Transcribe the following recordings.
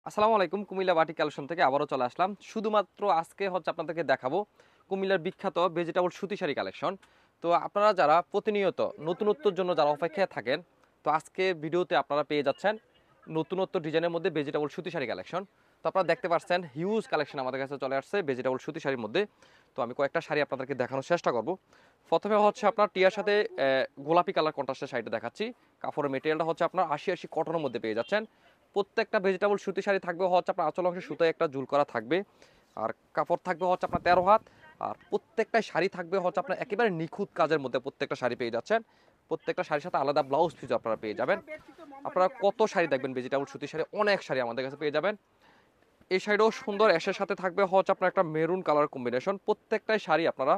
আসসালামু আলাইকুম। Comilla batik collection থেকে আবারও চলে আসলাম। শুধুমাত্র আজকে আপনাদেরকে দেখাবো কুমিল্লার বিখ্যাত ভেজিটেবল সুতি শাড়ি কালেকশন। তো আপনারা যারা প্রতিনিয়ত নতুনত্বর জন্য যারা অপেক্ষায় থাকেন, তো আজকে ভিডিওতে আপনারা পেয়ে যাচ্ছেন নতুনত্ব ডিজাইনের মধ্যে ভেজিটেবল সুতি শাড়ি কালেকশন। তো আপনারা দেখতে পাচ্ছেন হিউজ কালেকশন আমাদের কাছে চলে আসছে ভেজিটেবল সুতি শাড়ির মধ্যে। তো আমি কয়েকটা শাড়ি আপনাদেরকে দেখানোর চেষ্টা করব। প্রথমে আপনার টিয়ার সাথে গোলাপি কালার কন্ট্রাস্টের শাড়িটা দেখাচ্ছি। কাপড়ের মেটেরিয়ালটা আপনার ৮০ কটনের মধ্যে পেয়ে যাচ্ছেন। প্রত্যেকটা ভেজিটেবল সুতি শাড়ি থাকবে আপনার আঁচল অংশে সুতায় একটা ঝুল করা থাকবে। আর কাপড় থাকবে আপনার ১৩ হাত। আর প্রত্যেকটা শাড়ি থাকবে আপনার একেবারে নিখুঁত কাজের মধ্যে প্রত্যেকটা শাড়ি পেয়ে যাচ্ছেন। প্রত্যেকটা শাড়ির সাথে আলাদা ব্লাউজ পিস আপনারা পেয়ে যাবেন। আপনারা কত শাড়ি দেখবেন ভেজিটেবল সুতি শাড়ি, অনেক শাড়ি আমাদের কাছে পেয়ে যাবেন। এই শাড়িটাও সুন্দর, অ্যাশের সাথে থাকবে আপনার একটা মেরুন কালার কম্বিনেশন। প্রত্যেকটাই শাড়ি আপনারা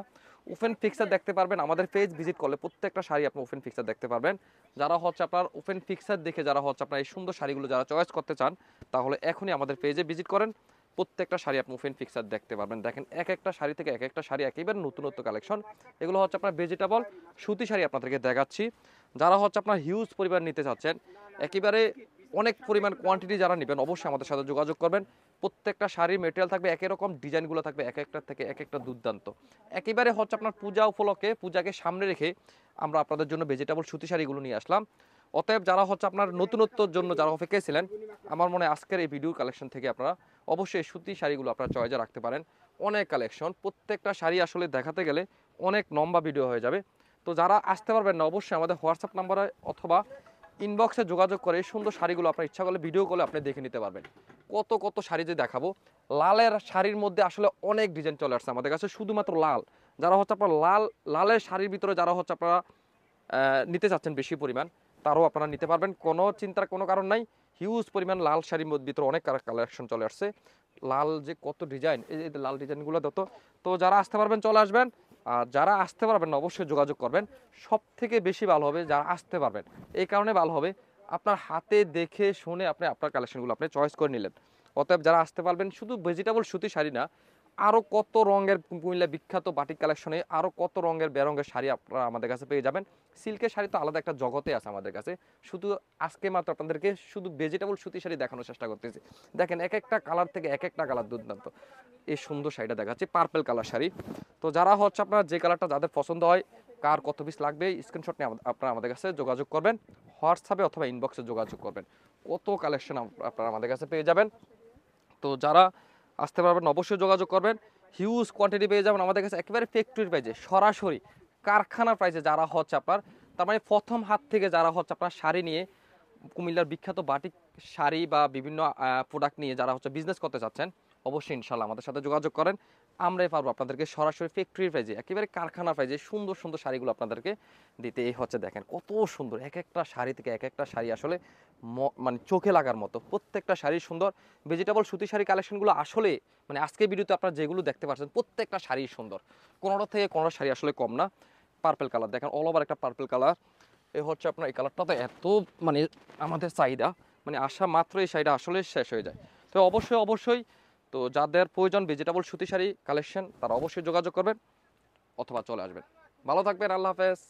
ওপেন ফিক্সার দেখতে পারবেন। আমাদের পেজ ভিজিট করলে প্রত্যেকটা শাড়ি আপনি ওপেন ফিক্সার দেখতে পারবেন। যারা আপনার ওপেন ফিক্সার দেখে যারা আপনার এই সুন্দর শাড়িগুলো যারা চয়েস করতে চান, তাহলে এখনই আমাদের পেজে ভিজিট করেন। প্রত্যেকটা শাড়ি আপনি ওপেন ফিক্সার দেখতে পারবেন। দেখেন এক একটা শাড়ি থেকে এক একটা শাড়ি একেবারে নতুনত্ব কালেকশন। এগুলো আপনার ভেজিটেবল সুতি শাড়ি আপনাদেরকে দেখাচ্ছি। যারা আপনার হিউজ পরিমাণ নিতে চাচ্ছেন, একেবারে অনেক পরিমাণ কোয়ান্টিটি যারা নেবেন, অবশ্যই আমাদের সাথে যোগাযোগ করবেন। প্রত্যেকটা শাড়ির মেটেরিয়াল থাকবে একই রকম, ডিজাইনগুলো থাকবে এক একটা থেকে এক একটা দুর্দান্ত। একেবারে আপনার পূজা উপলক্ষে, পূজাকে সামনে রেখে আমরা আপনাদের জন্য ভেজিটেবল সুতি শাড়িগুলো নিয়ে আসলাম। অতএব যারা আপনার নতুনত্বর জন্য যারা অপেক্ষায় ছিলেন, আমার মনে হয় আজকের এই ভিডিও কালেকশন থেকে আপনারা অবশ্যই সুতি শাড়িগুলো আপনারা চয়েজে রাখতে পারেন। অনেক কালেকশন, প্রত্যেকটা শাড়ি আসলে দেখাতে গেলে অনেক লম্বা ভিডিও হয়ে যাবে। তো যারা আসতে পারবেন না, অবশ্যই আমাদের হোয়াটসঅ্যাপ নাম্বারে অথবা ইনবক্সে যোগাযোগ করে এই সুন্দর শাড়িগুলো আপনার ইচ্ছা করলে ভিডিও কলে আপনি দেখে নিতে পারবেন। কত কত শাড়ি যে দেখাবো। লালের শাড়ির মধ্যে আসলে অনেক ডিজাইন চলে আসছে আমাদের কাছে, শুধুমাত্র লাল। যারা আপনার লালের শাড়ির ভিতরে যারা আপনারা নিতে চাচ্ছেন বেশি পরিমাণ, তারও আপনারা নিতে পারবেন। কোনো চিন্তার কোনো কারণ নাই। হিউজ পরিমাণ লাল শাড়ির ভিতরে অনেক কালেকশন চলে আসছে। লাল যে কত ডিজাইন, এই যে লাল ডিজাইনগুলো তো যারা আসতে পারবেন চলে আসবেন। আর যারা আসতে পারবেন না, অবশ্যই যোগাযোগ করবেন। সব থেকে বেশি ভালো হবে যারা আসতে পারবেন। এই কারণে ভালো হবে, আপনার হাতে দেখে শুনে আপনি আপনার কালেকশনগুলো আপনি চয়েস করে নিলেন। অতএব যারা আসতে পারবেন, শুধু ভেজিটেবল সুতি শাড়ি না, আরও কত রঙের কুমিল্লা বিখ্যাত বাটিক কালেকশনে আরও কত রঙের বেরঙের শাড়ি আপনারা আমাদের কাছে পেয়ে যাবেন। সিল্কের শাড়ি তো আলাদা একটা জগতে আছে আমাদের কাছে। শুধু আজকে মাত্র আপনাদেরকে শুধু ভেজিটেবল সুতি শাড়ি দেখানোর চেষ্টা করতেছি। দেখেন এক একটা কালার থেকে এক একটা কালার দুর্দান্ত। এই সুন্দর শাড়িটা দেখাচ্ছি, পার্পল কালার শাড়ি। তো যারা আপনার যে কালারটা যাদের পছন্দ হয়, কার কত পিস লাগবে স্ক্রিনশট নিয়ে আপনারা আমাদের কাছে যোগাযোগ করবেন। হোয়াটসঅ্যাপে অথবা ইনবক্সে যোগাযোগ করবেন। কত কালেকশন আপনারা আমাদের কাছে পেয়ে যাবেন। তো যারা আসতে পারবেন অবশ্যই যোগাযোগ করবেন। হিউজ কোয়ান্টিটি পেয়ে যাবেন আমাদের কাছে একেবারে ফ্যাক্টরির প্রাইজে, সরাসরি কারখানার প্রাইজে। যারা আপনার তার মানে প্রথম হাত থেকে যারা আপনার শাড়ি নিয়ে কুমিল্লার বিখ্যাত বাটিক শাড়ি বা বিভিন্ন প্রোডাক্ট নিয়ে যারা বিজনেস করতে চাচ্ছেন, অবশ্যই ইনশাল্লাহ আমাদের সাথে যোগাযোগ করেন। আমরাই পারবো আপনাদেরকে সরাসরি ফ্যাক্টরির প্রাইজে, একেবারে কারখানা প্রাইজে সুন্দর সুন্দর শাড়িগুলো আপনাদেরকে দিতে। এই দেখেন কত সুন্দর এক একটা শাড়ি থেকে এক একটা শাড়ি আসলে মানে চোখে লাগার মতো। প্রত্যেকটা শাড়ি সুন্দর। ভেজিটেবল সুতি শাড়ি কালেকশনগুলো আসলে মানে আজকে ভিডিওতে আপনারা যেগুলো দেখতে পাচ্ছেন প্রত্যেকটা শাড়ি সুন্দর, কোনোটা থেকে কোনো শাড়ি আসলে কম না। পার্পল কালার দেখেন, অল ওভার একটা পার্পল কালার। এ আপনার এই কালারটা তো এত মানে আমাদের চাহিদা, মানে আসা মাত্র এই শাড়িটা আসলে শেষ হয়ে যায়। তো অবশ্যই অবশ্যই তো যাদের প্রয়োজন ভেজিটেবল সুতি শাড়ি কালেকশন, তারা অবশ্যই যোগাযোগ করবেন অথবা চলে আসবেন। ভালো থাকবেন, আল্লাহ হাফেজ।